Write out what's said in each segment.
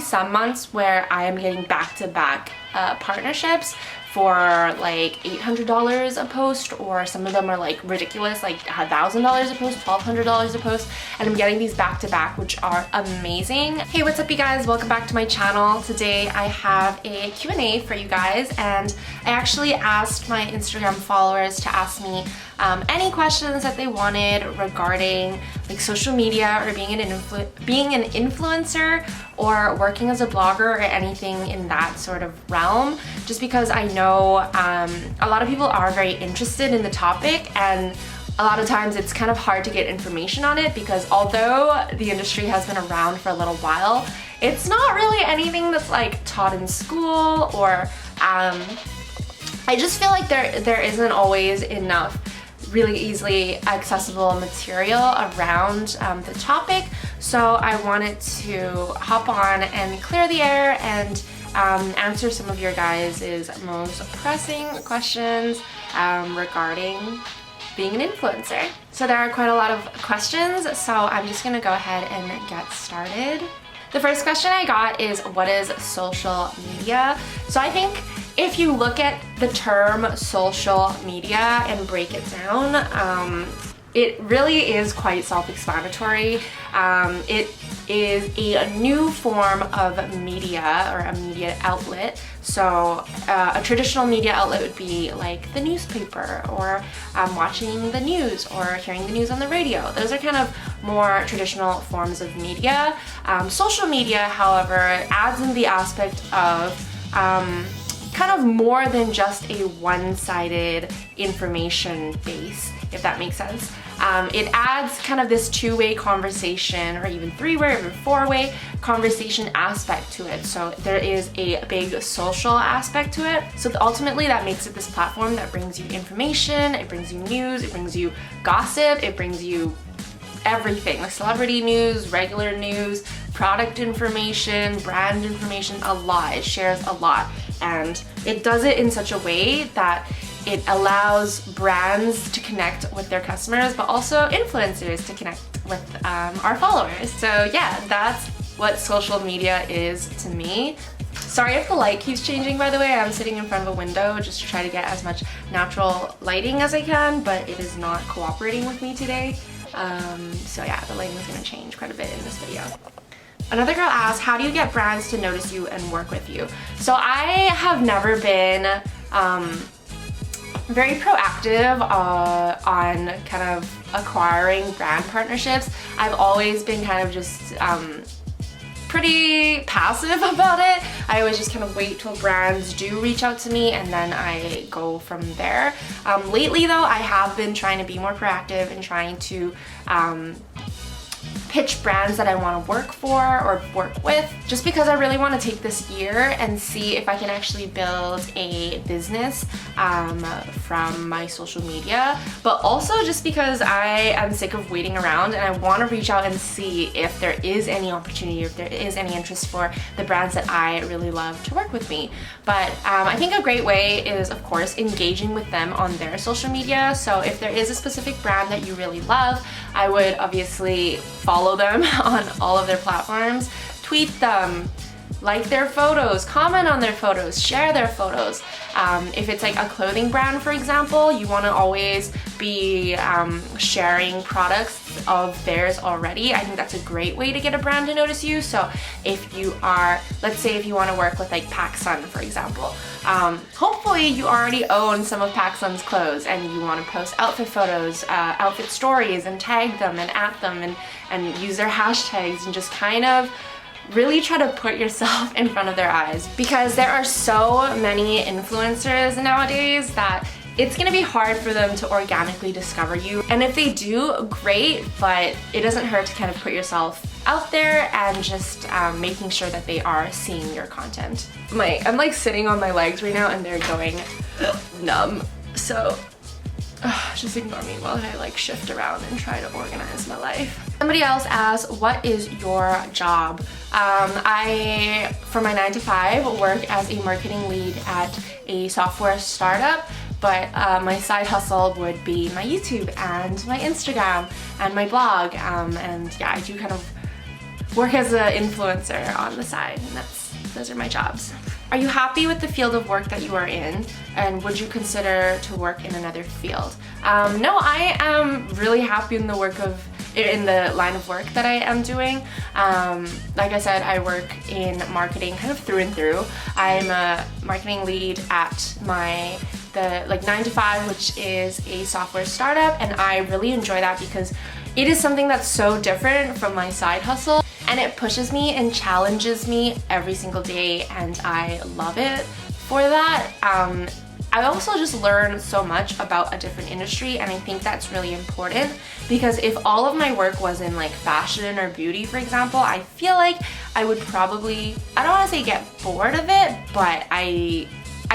some months where I am getting back-to-back partnerships for like $800 a post, or some of them are like ridiculous, like $1,000 a post, $1,200 a post, and I'm getting these back to back, which are amazing. Hey, what's up you guys? Welcome back to my channel. Today I have a Q&A for you guys, and I actually asked my Instagram followers to ask me any questions that they wanted regarding like social media or being an influencer or working as a blogger or anything in that sort of realm, just because I know a lot of people are very interested in the topic, and a lot of times it's kind of hard to get information on it because although the industry has been around for a little while, it's not really anything that's like taught in school, or I just feel like there isn't always enough really easily accessible material around the topic. So I wanted to hop on and clear the air and answer some of your guys' most pressing questions regarding being an influencer. So there are quite a lot of questions, so I'm just gonna go ahead and get started. The first question I got is, what is social media? So I think if you look at the term social media and break it down, it really is quite self-explanatory. It is a new form of media, or a media outlet. So a traditional media outlet would be like the newspaper, or watching the news, or hearing the news on the radio. Those are kind of more traditional forms of media. Social media, however, adds in the aspect of kind of more than just a one-sided information base, if that makes sense. It adds kind of this two-way conversation, or even three-way or even four-way conversation aspect to it. So there is a big social aspect to it. So ultimately that makes it this platform that brings you information, it brings you news, it brings you gossip, it brings you everything, like celebrity news, regular news, product information, brand information, a lot. It shares a lot, and it does it in such a way that it allows brands to connect with their customers, but also influencers to connect with our followers. So yeah, that's what social media is to me. Sorry if the light keeps changing, by the way. I'm sitting in front of a window just to try to get as much natural lighting as I can, but it is not cooperating with me today. So yeah, the lighting is gonna change quite a bit in this video. Another girl asked, how do you get brands to notice you and work with you? So I have never been very proactive on kind of acquiring brand partnerships. I've always been kind of just pretty passive about it. I always just kind of wait till brands do reach out to me, and then I go from there. Lately though, I have been trying to be more proactive and trying to pitch brands that I want to work for or work with, just because I really want to take this year and see if I can actually build a business from my social media, but also just because I am sick of waiting around and I want to reach out and see if there is any opportunity, if there is any interest for the brands that I really love to work with me. But I think a great way is, of course, engaging with them on their social media. So if there is a specific brand that you really love, I would obviously follow them on all of their platforms, tweet them, like their photos, comment on their photos, share their photos. If it's like a clothing brand, for example, you want to always be sharing products of theirs already. I think that's a great way to get a brand to notice you. So if you are, let's say if you want to work with like PacSun, for example, hopefully you already own some of PacSun's clothes and you want to post outfit photos, outfit stories, and tag them and at them and use their hashtags and just kind of really try to put yourself in front of their eyes, because there are so many influencers nowadays that it's gonna be hard for them to organically discover you. And if they do, great, but it doesn't hurt to kind of put yourself out there and just making sure that they are seeing your content. I'm like sitting on my legs right now and they're going numb. So just ignore me while I like shift around and try to organize my life. Somebody else asked, what is your job? I, for my 9 to 5, work as a marketing lead at a software startup, but my side hustle would be my YouTube and my Instagram and my blog. And yeah, I do kind of work as an influencer on the side, and those are my jobs. Are you happy with the field of work that you are in, and would you consider to work in another field? No, I am really happy in the line of work that I am doing. Like I said, I work in marketing kind of through and through. I'm a marketing lead at the 9 to 5, which is a software startup, and I really enjoy that because it is something that's so different from my side hustle, and it pushes me and challenges me every single day, and I love it for that. I also just learn so much about a different industry, and I think that's really important because if all of my work was in like fashion or beauty, for example, I feel like I would probably, I don't want to say get bored of it, but I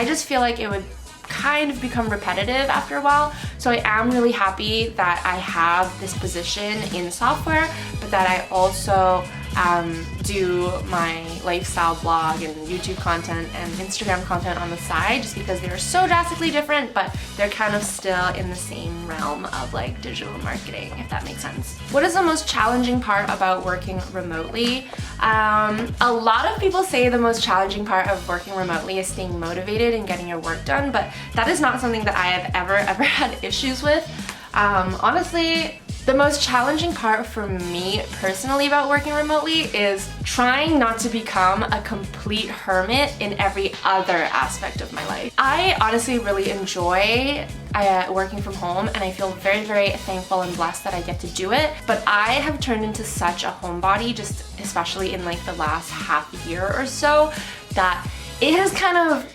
just feel like it would kind of become repetitive after a while. So I am really happy that I have this position in software, but that I also do my lifestyle blog and YouTube content and Instagram content on the side, just because they're so drastically different, but they're kind of still in the same realm of like digital marketing, if that makes sense. What is the most challenging part about working remotely? A lot of people say the most challenging part of working remotely is staying motivated and getting your work done, but that is not something that I have ever had issues with. Honestly, the most challenging part for me personally about working remotely is trying not to become a complete hermit in every other aspect of my life. I honestly really enjoy working from home, and I feel very, very thankful and blessed that I get to do it, but I have turned into such a homebody, just especially in like the last half year or so, that it has kind of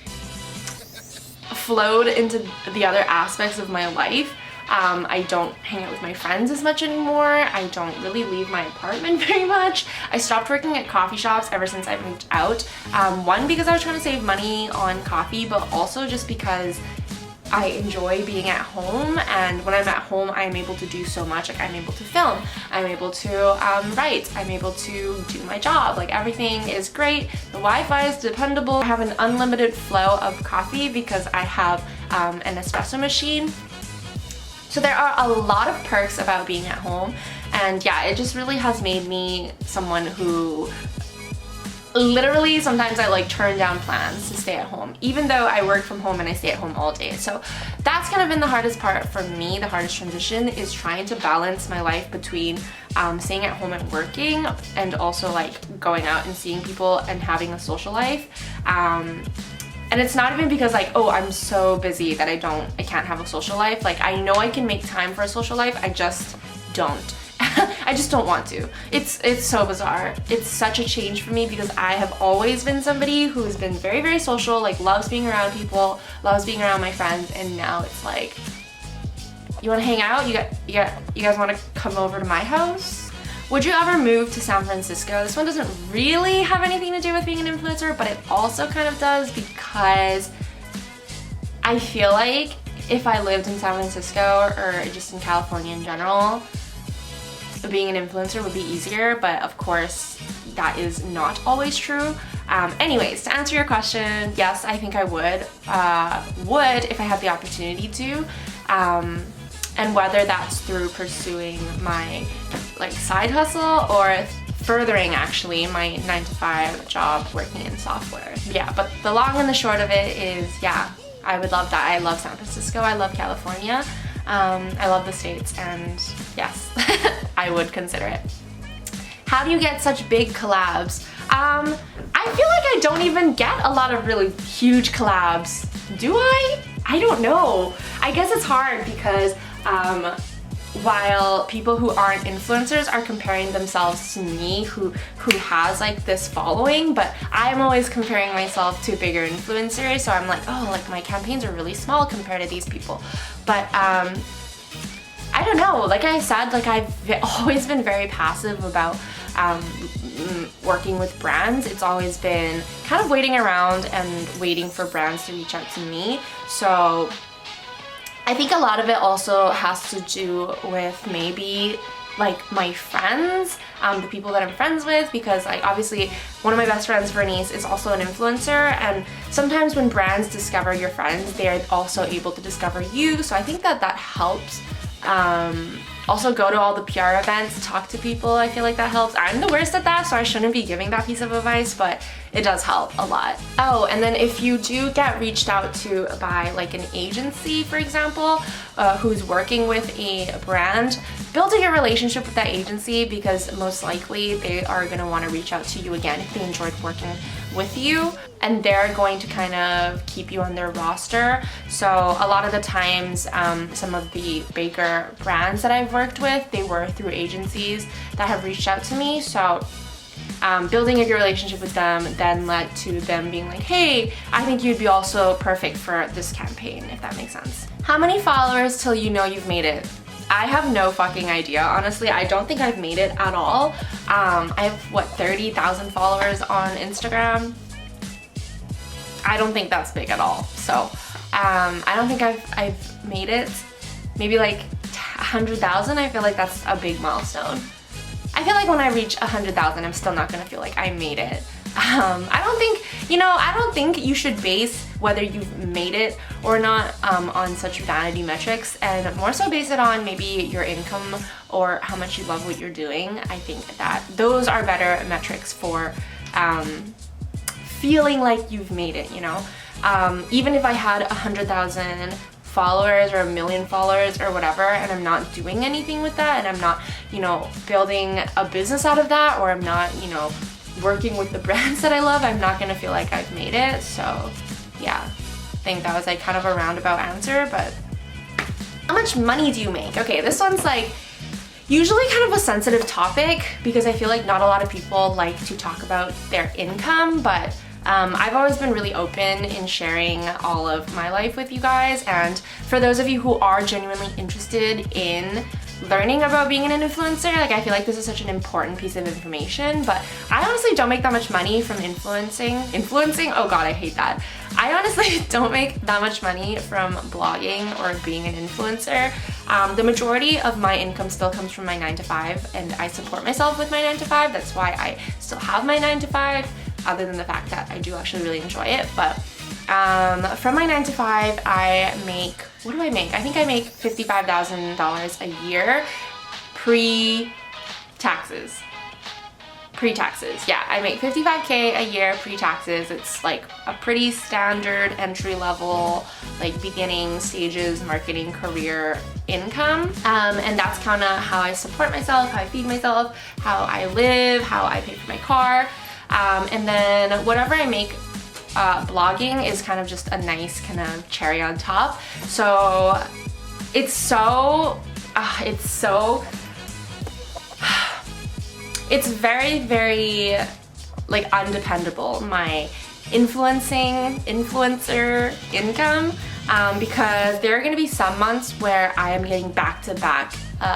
flowed into the other aspects of my life. I don't hang out with my friends as much anymore. I don't really leave my apartment very much. I stopped working at coffee shops ever since I moved out. One, because I was trying to save money on coffee, but also just because I enjoy being at home, and when I'm at home I'm able to do so much. Like I'm able to film, I'm able to write, I'm able to do my job. Like everything is great. The Wi-Fi is dependable. I have an unlimited flow of coffee because I have an espresso machine. So there are a lot of perks about being at home, and yeah, it just really has made me someone who literally sometimes I like turn down plans to stay at home, even though I work from home and I stay at home all day. So that's kind of been the hardest part for me. The hardest transition is trying to balance my life between staying at home and working, and also like going out and seeing people and having a social life. And it's not even because like, oh, I'm so busy that I can't have a social life. Like I know I can make time for a social life, I just don't. I just don't want to. It's so bizarre. It's such a change for me because I have always been somebody who has been very, very social, like loves being around people, loves being around my friends, and now it's like, you wanna hang out? You guys wanna come over to my house? Would you ever move to San Francisco? This one doesn't really have anything to do with being an influencer, but it also kind of does, because I feel like if I lived in San Francisco or just in California in general, being an influencer would be easier, but of course that is not always true. Anyways, to answer your question, yes, I think I would if I had the opportunity to. And whether that's through pursuing my like side hustle or furthering actually my 9 to 5 job working in software. Yeah, but the long and the short of it is, yeah, I would love that. I love San Francisco, I love California, I love the States, and yes, I would consider it. How do you get such big collabs? I feel like I don't even get a lot of really huge collabs. Do I? I don't know. I guess it's hard because while people who aren't influencers are comparing themselves to me who has like this following, but I'm always comparing myself to bigger influencers, so I'm like, oh, like my campaigns are really small compared to these people. But I don't know, like I said, like I've always been very passive about working with brands. It's always been kind of waiting around and waiting for brands to reach out to me. So I think a lot of it also has to do with maybe like my friends, the people that I'm friends with, because like obviously one of my best friends, Bernice, is also an influencer, and sometimes when brands discover your friends, they're also able to discover you. So I think that helps Also go to all the PR events, talk to people. I feel like that helps. I'm the worst at that, so I shouldn't be giving that piece of advice, but it does help a lot. Oh, and then if you do get reached out to by like an agency, for example, who's working with a brand, build a good relationship with that agency, because most likely they are gonna wanna reach out to you again if they enjoyed working with you, and they're going to kind of keep you on their roster. So a lot of the times, some of the bigger brands that I've worked with, they were through agencies that have reached out to me. So building a good relationship with them then led to them being like, hey, I think you'd be also perfect for this campaign, if that makes sense. How many followers till you know you've made it? I have no fucking idea, honestly. I don't think I've made it at all. I have, what, 30,000 followers on Instagram? I don't think that's big at all. So I don't think I've made it. Maybe like 100,000. I feel like that's a big milestone. I feel like when I reach 100,000, I'm still not gonna feel like I made it. I don't think you should base whether you've made it or not on such vanity metrics, and more so base it on maybe your income or how much you love what you're doing. I think that those are better metrics for feeling like you've made it, you know? Even if I had 100,000 followers or 1 million followers or whatever, and I'm not doing anything with that, and I'm not, you know, building a business out of that, or I'm not, you know, working with the brands that I love, I'm not gonna feel like I've made it. So yeah, I think that was like kind of a roundabout answer. But how much money do you make? Okay, this one's like usually kind of a sensitive topic, because I feel like not a lot of people like to talk about their income, but I've always been really open in sharing all of my life with you guys. And for those of you who are genuinely interested in learning about being an influencer, like, I feel like this is such an important piece of information. But I honestly don't make that much money from influencing. Oh god, I hate that. I honestly don't make that much money from blogging or being an influencer. The majority of my income still comes from my 9 to 5, and I support myself with my 9 to 5. That's why I still have my 9 to 5, other than the fact that I do actually really enjoy it. But from my 9 to 5, I make, what do I make? I think I make $55,000 a year pre-taxes. Yeah, I make $55K a year pre-taxes. It's like a pretty standard entry level, like beginning stages marketing career income. And that's kind of how I support myself, how I feed myself, how I live, how I pay for my car. And then whatever I make blogging is kind of just a nice kind of cherry on top. So it's very, very like undependable, my influencer income, because there are going to be some months where I am getting back-to-back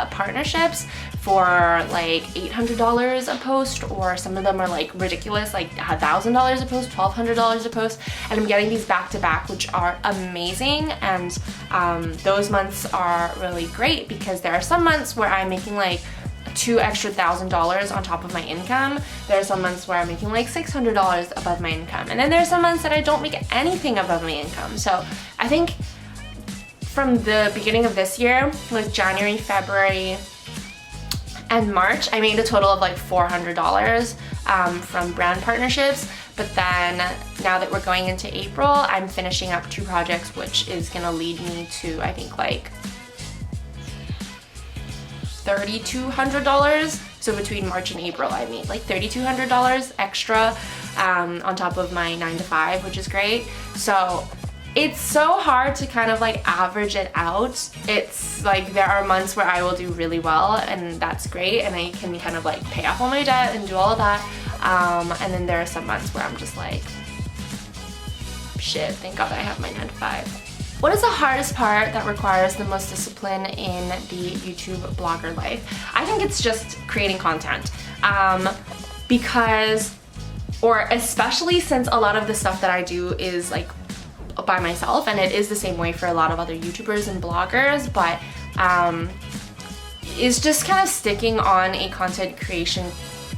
partnerships for like $800 a post, or some of them are like ridiculous, like $1,000 a post, $1,200 a post, and I'm getting these back-to-back, which are amazing. And those months are really great, because there are some months where I'm making like $2,000 extra on top of my income. There are some months where I'm making like $600 above my income, and then there are some months that I don't make anything above my income. So I think from the beginning of this year, like January, February, and March, I made a total of like $400 from brand partnerships. But then now that we're going into April, I'm finishing up 2 projects, which is gonna lead me to, I think, like $3,200. So between March and April, I made like $3,200 extra on top of my 9 to 5, which is great. So it's so hard to kind of like average it out. It's like there are months where I will do really well, and that's great, and I can kind of like pay off all my debt and do all of that. And then there are some months where I'm just like, shit, thank God I have my 9 to 5. What is the hardest part that requires the most discipline in the YouTube blogger life? I think it's just creating content. Especially since a lot of the stuff that I do is like by myself, and it is the same way for a lot of other YouTubers and bloggers, but is just kind of sticking on a content creation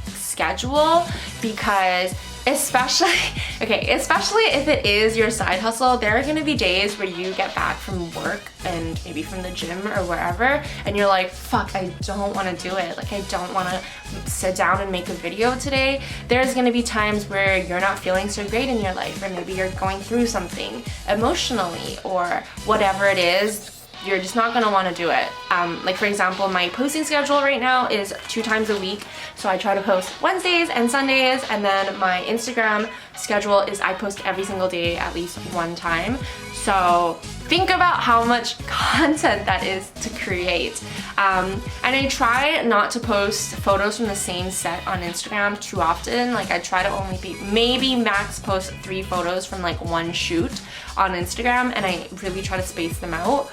schedule, because Especially, okay, especially if it is your side hustle, there are gonna be days where you get back from work and maybe from the gym or wherever, and you're like, fuck, I don't wanna do it. Like, I don't wanna sit down and make a video today. There's gonna be times where you're not feeling so great in your life, or maybe you're going through something emotionally or whatever it is. You're just not gonna wanna do it. Like for example, my posting schedule right now is 2 times a week. So I try to post Wednesdays and Sundays, and then my Instagram schedule is I post every single day at least 1 time. So think about how much content that is to create. And I try not to post photos from the same set on Instagram too often. Like I try to only maybe max post 3 photos from like 1 shoot on Instagram, and I really try to space them out.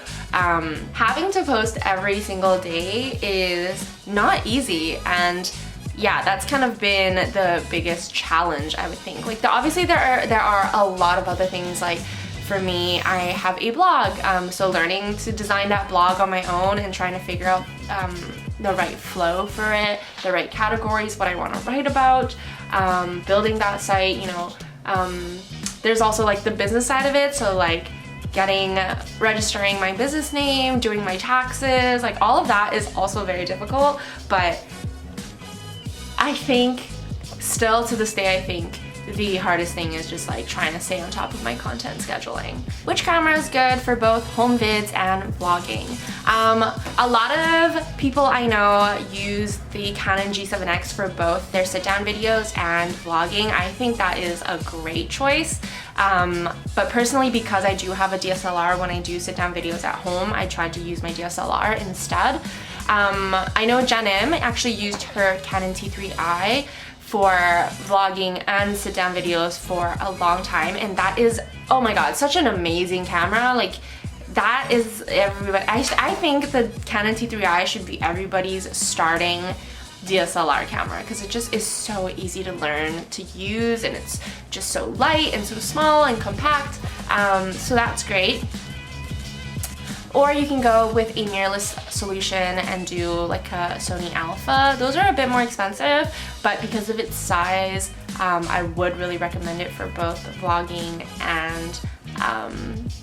Having to post every single day is not easy, and yeah, that's kind of been the biggest challenge, I would think. Like obviously there are a lot of other things. Like for me, I have a blog, so learning to design that blog on my own and trying to figure out the right flow for it, the right categories, what I want to write about, building that site, you know. There's also like the business side of it, so like registering my business name, doing my taxes, like all of that is also very difficult. But I think still to this day, I think the hardest thing is just like trying to stay on top of my content scheduling. Which camera is good for both home vids and vlogging? A lot of people I know use the Canon G7X for both their sit-down videos and vlogging. I think that is a great choice. But personally, because I do have a DSLR, when I do sit-down videos at home, I tried to use my DSLR instead. I know Jen M actually used her Canon T3i for vlogging and sit-down videos for a long time, and that is, oh my god, such an amazing camera. Like that is everybody. I think the Canon T3i should be everybody's starting DSLR camera, because it just is so easy to learn to use, and it's just so light and so small and compact, so that's great. Or you can go with a mirrorless solution and do like a Sony Alpha. Those are a bit more expensive, but because of its size, I would really recommend it for both vlogging and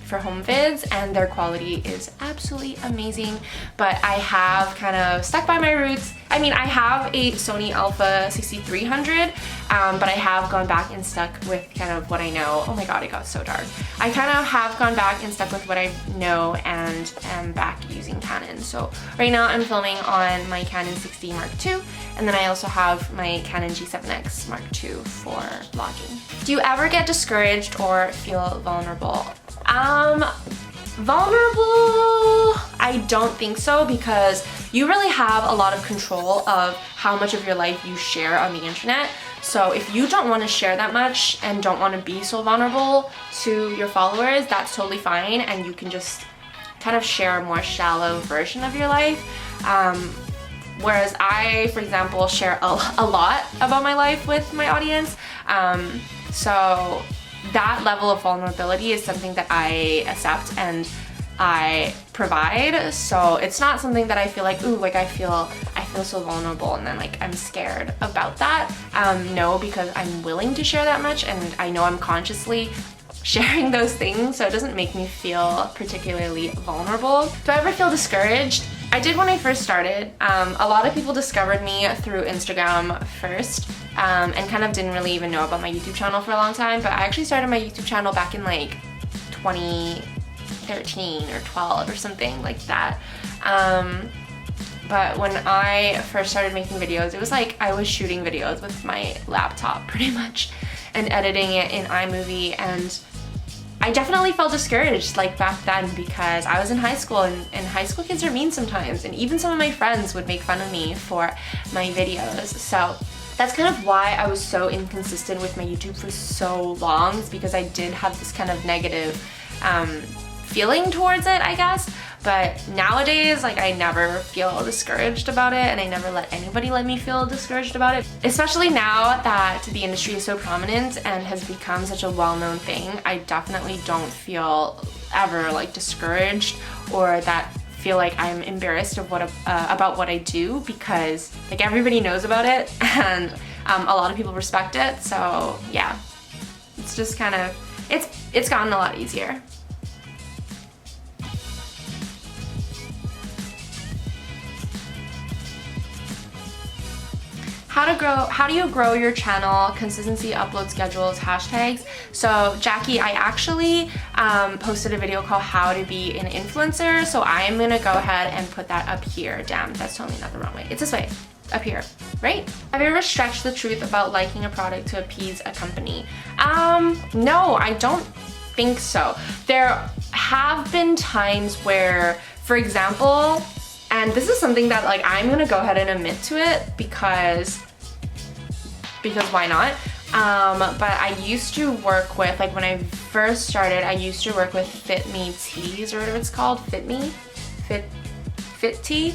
for home vids, and their quality is absolutely amazing. But I have kind of stuck by my roots. I mean, I have a Sony Alpha 6300, but I have gone back and stuck with kind of what I know. Oh my god, it got so dark. I kind of have gone back and stuck with what I know and am back using Canon. So right now I'm filming on my Canon 6D Mark II, and then I also have my Canon G7X Mark II for vlogging. Do you ever get discouraged or feel vulnerable? Vulnerable, I don't think so, because you really have a lot of control of how much of your life you share on the internet. So if you don't want to share that much and don't want to be so vulnerable to your followers, that's totally fine, and you can just kind of share a more shallow version of your life. Whereas I, for example, share a lot about my life with my audience. So that level of vulnerability is something that I accept and I provide. So it's not something that I feel like, ooh, like I feel so vulnerable and then like I'm scared about that. No, because I'm willing to share that much, and I know I'm consciously sharing those things, so it doesn't make me feel particularly vulnerable. Do I ever feel discouraged? I did when I first started. A lot of people discovered me through Instagram first, and kind of didn't really even know about my YouTube channel for a long time, but I actually started my YouTube channel back in like 2013 or 12 or something like that. But when I first started making videos, it was like I was shooting videos with my laptop pretty much and editing it in iMovie, and I definitely felt discouraged like back then, because I was in high school, and high school kids are mean sometimes, and even some of my friends would make fun of me for my videos. So that's kind of why I was so inconsistent with my YouTube for so long, is because I did have this kind of negative feeling towards it, I guess. But nowadays, like, I never feel discouraged about it, and I never let anybody let me feel discouraged about it. Especially now that the industry is so prominent and has become such a well-known thing, I definitely don't feel ever like discouraged or that feel like I'm embarrassed of about what I do, because like everybody knows about it, and a lot of people respect it. So yeah, it's just kind of, it's gotten a lot easier. How do you grow your channel? Consistency, upload schedules, hashtags. So Jackie, I actually posted a video called how to be an influencer. So I am gonna go ahead and put that up here. Damn, that's totally not the wrong way. It's this way, up here, right? Have you ever stretched the truth about liking a product to appease a company? No, I don't think so. There have been times where, for example, and this is something that like I'm gonna go ahead and admit to it because why not? But I used to work with, like when I first started, I used to work with Fit Me Teas or whatever it's called, Fit Tea.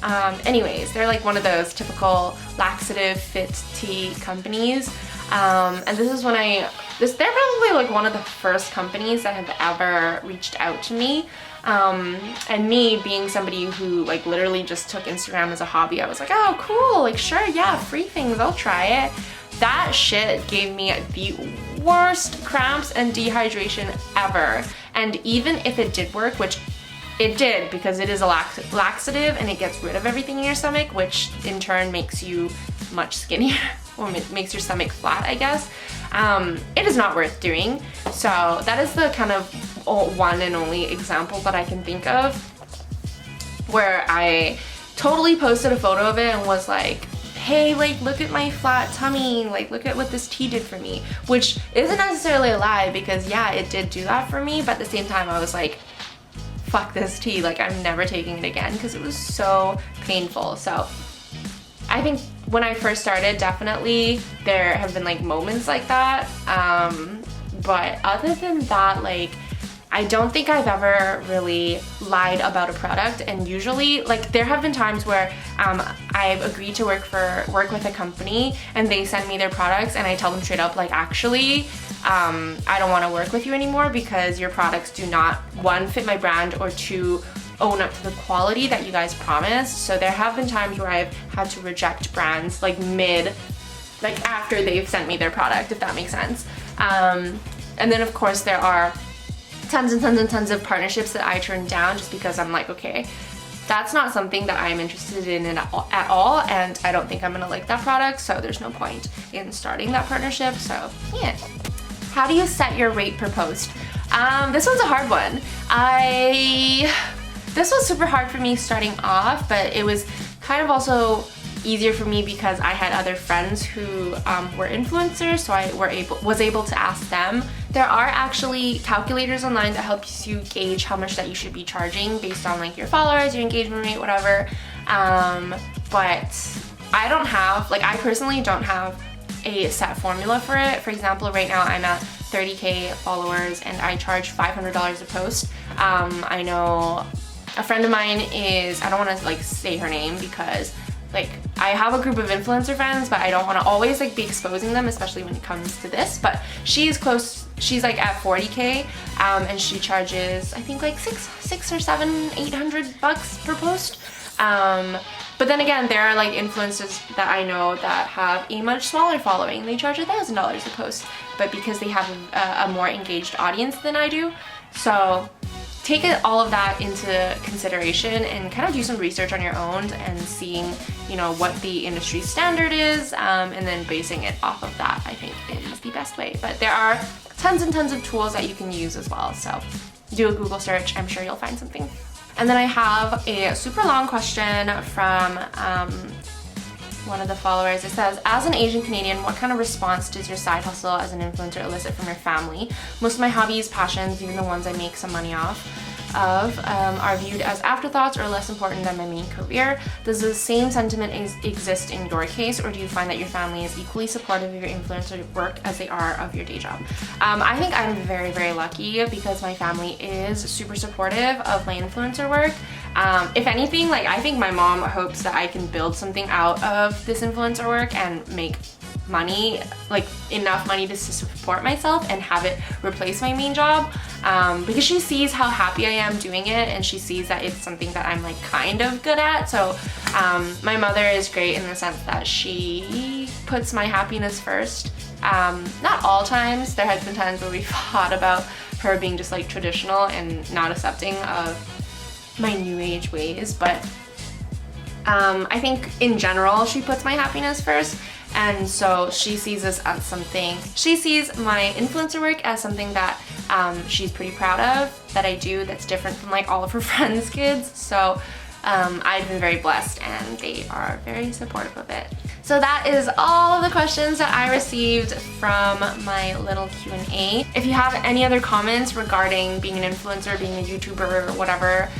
Anyways, they're like one of those typical laxative fit tea companies. And this is when they're probably like one of the first companies that have ever reached out to me. And me being somebody who like literally just took Instagram as a hobby, I was like, oh cool, like sure, yeah, free things, I'll try it. That shit gave me the worst cramps and dehydration ever. And even if it did work, which it did because it is a laxative and it gets rid of everything in your stomach, which in turn makes you much skinnier or makes your stomach flat, I guess. It is not worth doing. So that is the kind of one and only example that I can think of where I totally posted a photo of it and was like, hey, like look at my flat tummy, like look at what this tea did for me, which isn't necessarily a lie because yeah, it did do that for me, but at the same time I was like, fuck this tea, like I'm never taking it again because it was so painful. So I think when I first started, definitely there have been like moments like that, but other than that, like I don't think I've ever really lied about a product. And usually like there have been times where I've agreed to work with a company and they send me their products and I tell them straight up like, actually I don't want to work with you anymore because your products do not, one, fit my brand, or two, own up to the quality that you guys promised. So there have been times where I've had to reject brands like after they've sent me their product, if that makes sense. And then of course there are tons and tons and tons of partnerships that I turned down just because I'm like, okay, that's not something that I'm interested in at all, and I don't think I'm gonna like that product, so there's no point in starting that partnership. So yeah. How do you set your rate per post? This one's a hard one. This was super hard for me starting off, but it was kind of also easier for me because I had other friends who were influencers, so I was able to ask them. There are actually calculators online that helps you gauge how much that you should be charging based on like your followers, your engagement rate, whatever. But I personally don't have a set formula for it. For example, right now I'm at 30K followers and I charge $500 a post. I know a friend of mine is, I don't want to like say her name because like I have a group of influencer friends, but I don't want to always like be exposing them, especially when it comes to this, but she's like at 40K and she charges I think like six or seven, $800 per post. But then again, there are like influencers that I know that have a much smaller following. They charge $1,000 a post, but because they have a more engaged audience than I do. So take all of that into consideration and kind of do some research on your own and seeing, you know, what the industry standard is, and then basing it off of that, I think is the best way. But there are tons and tons of tools that you can use as well. So do a Google search, I'm sure you'll find something. And then I have a super long question from one of the followers. It says, as an Asian Canadian, what kind of response does your side hustle as an influencer elicit from your family? Most of my hobbies, passions, even the ones I make some money off of, are viewed as afterthoughts or less important than my main career. Does the same sentiment exist in your case, or do you find that your family is equally supportive of your influencer work as they are of your day job? I think I'm very, very lucky because my family is super supportive of my influencer work. If anything, like I think my mom hopes that I can build something out of this influencer work and make money, like enough money to support myself and have it replace my main job, because she sees how happy I am doing it and she sees that it's something that I'm like kind of good at. So my mother is great in the sense that she puts my happiness first. Not all times. There has been times where we fought about her being just like traditional and not accepting of my new age ways, but I think in general she puts my happiness first, and so she sees this as something, she sees my influencer work as something that she's pretty proud of that I do, that's different from like all of her friends' kids. So I've been very blessed and they are very supportive of it. So that is all of the questions that I received from my little Q&A. If you have any other comments regarding being an influencer, being a YouTuber, or whatever,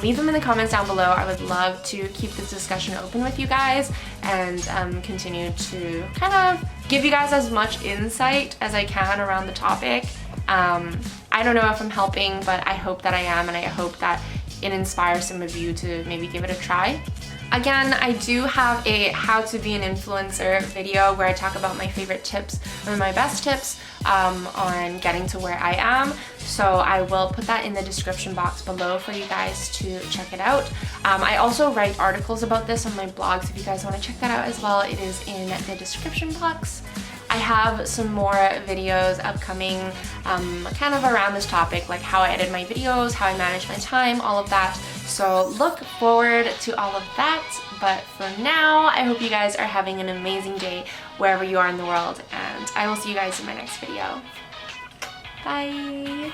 leave them in the comments down below. I would love to keep this discussion open with you guys and continue to kind of give you guys as much insight as I can around the topic. I don't know if I'm helping, but I hope that I am, and I hope that it inspires some of you to maybe give it a try. Again, I do have a how to be an influencer video where I talk about my favorite tips or my best tips on getting to where I am. So I will put that in the description box below for you guys to check it out. I also write articles about this on my blogs. If you guys want to check that out as well, it is in the description box. I have some more videos upcoming kind of around this topic, like how I edit my videos, how I manage my time, all of that. So look forward to all of that. But for now, I hope you guys are having an amazing day wherever you are in the world, and I will see you guys in my next video. Bye!